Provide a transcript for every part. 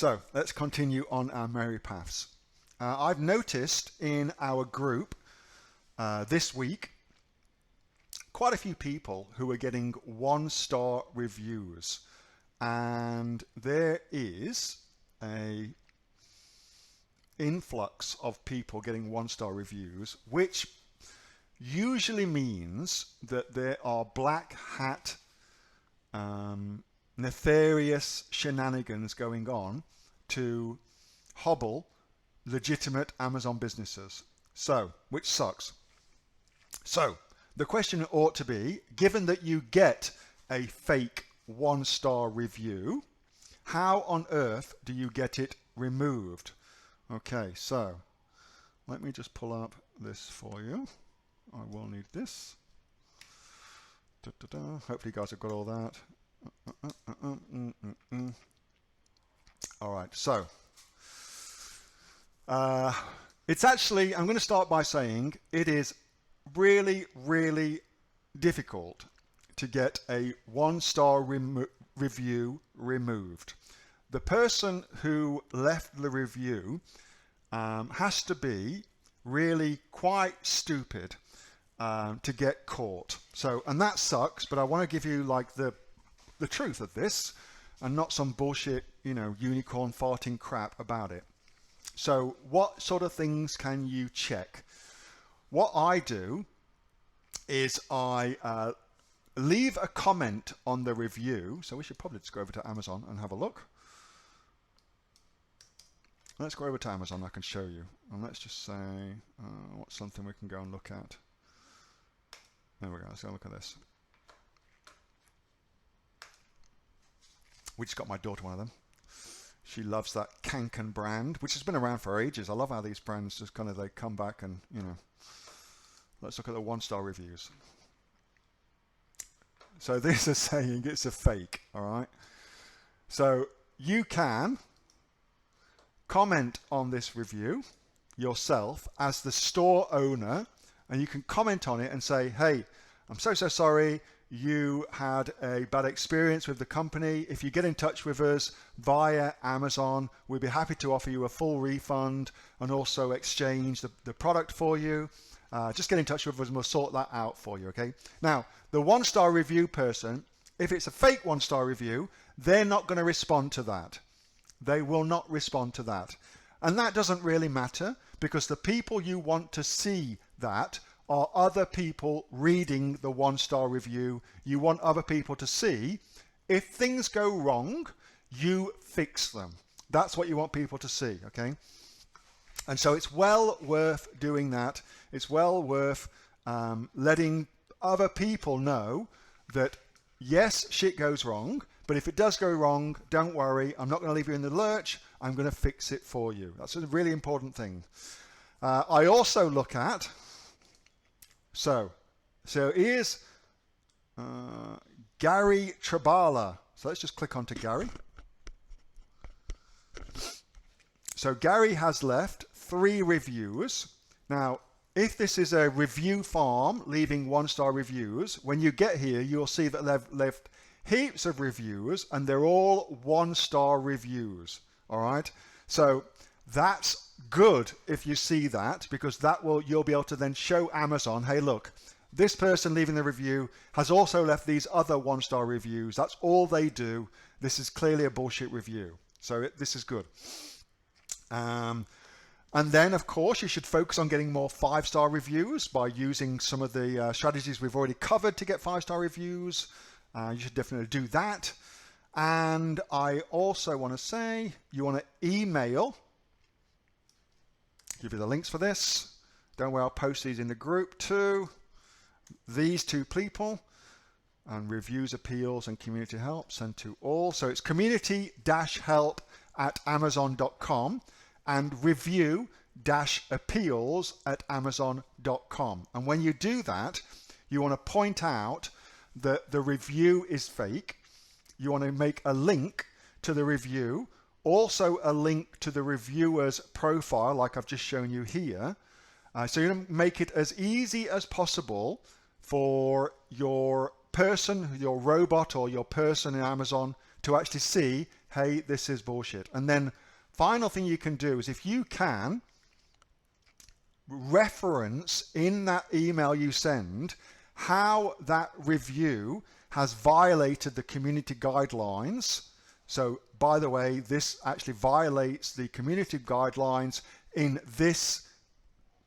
So let's continue on our merry paths. I've noticed in our group this week quite a few people who are getting 1-star reviews, and there is a influx of people getting 1-star reviews, which usually means that there are black hat nefarious shenanigans going on to hobble legitimate Amazon businesses. So, which sucks. So, the question ought to be, given that you get a fake 1-star review, how on earth do you get it removed? Okay, so let me just pull up this for you. I will need this. Hopefully you guys have got all that. All right, so it's actually, I'm going to start by saying it is really, really difficult to get a 1-star review removed. The person who left the review has to be really quite stupid to get caught. So, and that sucks, but I want to give you like the truth of this and not some bullshit, unicorn farting crap about it. So what sort of things can you check? What I do is I leave a comment on the review. So we should probably just go over to Amazon and have a look. Let's go over to Amazon. I can show you. And let's just say, what's something we can go and look at? There we go. Let's go look at this. We just got my daughter one of them. She loves that Kanken brand, which has been around for ages. I love how these brands just kind of, they come back and, Let's look at the 1-star reviews. So this is saying it's a fake, all right? So you can comment on this review yourself as the store owner, and you can comment on it and say, hey, I'm so sorry you had a bad experience with the company. If you get in touch with us via Amazon, we'd be happy to offer you a full refund and also exchange the product for you. Just get in touch with us and we'll sort that out for you, okay? Now, the 1-star review person, if it's a fake 1-star review, they're not going to respond to that. They will not respond to that. And that doesn't really matter, because the people you want to see that are other people reading the 1-star review. You want other people to see if things go wrong, you fix them. That's what you want people to see, okay? And so it's well worth doing that. It's well worth letting other people know that, yes, shit goes wrong, but if it does go wrong, don't worry. I'm not going to leave you in the lurch. I'm going to fix it for you. That's a really important thing. I also look at, so here's Gary Trabala. So let's just click onto Gary. So Gary has left 3 reviews. Now, if this is a review farm leaving 1-star reviews, when you get here, you'll see that they've left heaps of reviews and they're all 1-star reviews. All right. So that's good if you see that, because that will, you'll be able to then show Amazon, hey, look, this person leaving the review has also left these other 1-star reviews. That's all they do. This is clearly a bullshit review. So this is good. And then, of course, you should focus on getting more 5-star reviews by using some of the strategies we've already covered to get 5-star reviews. You should definitely do that. And I also want to say you want to email, give you the links for this. Don't worry, I'll post these in the group too. These 2 people, and reviews, appeals, and community help sent to all. So it's community-help@amazon.com and review-appeals@amazon.com. And when you do that, you want to point out that the review is fake. You want to make a link to the review, also a link to the reviewer's profile, like I've just shown you here. So you make it as easy as possible for your person, your robot or your person in Amazon to actually see, hey, this is bullshit. And then final thing you can do is, if you can, reference in that email you send how that review has violated the community guidelines. So by the way, this actually violates the community guidelines in this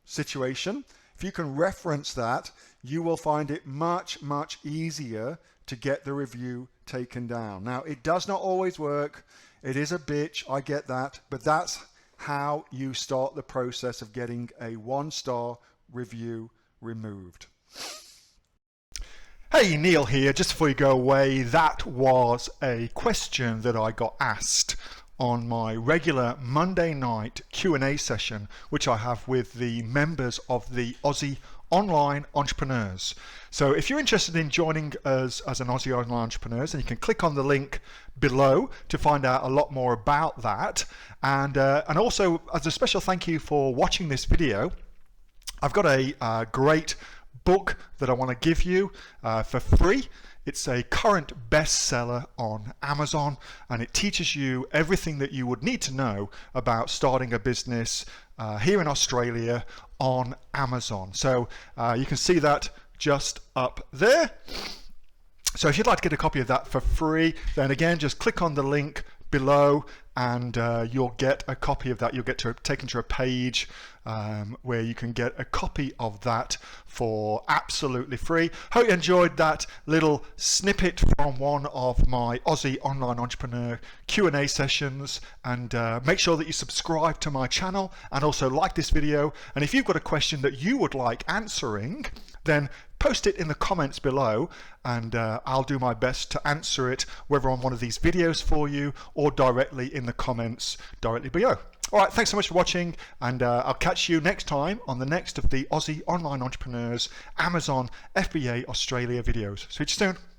situation. If you can reference that, you will find it much, much easier to get the review taken down. Now, it does not always work. It is a bitch, I get that, but that's how you start the process of getting a 1-star review removed. Hey, Neil here. Just before you go away, that was a question that I got asked on my regular Monday night Q&A session, which I have with the members of the Aussie Online Entrepreneurs. So if you're interested in joining us as an Aussie Online Entrepreneurs, then you can click on the link below to find out a lot more about that. And also, as a special thank you for watching this video, I've got a great book that I want to give you for free. It's a current bestseller on Amazon, and it teaches you everything that you would need to know about starting a business here in Australia on Amazon. So you can see that just up there. So if you'd like to get a copy of that for free, then again, just click on the link below and you'll get a copy of that. You'll get taken to a page where you can get a copy of that for absolutely free. Hope you enjoyed that little snippet from one of my Aussie Online Entrepreneur Q&A sessions, and make sure that you subscribe to my channel and also like this video. And if you've got a question that you would like answering, then post it in the comments below, and I'll do my best to answer it, whether on one of these videos for you or directly in the comments directly below. All right, thanks so much for watching, and I'll catch you next time on the next of the Aussie Online Entrepreneurs Amazon FBA Australia videos. See you soon.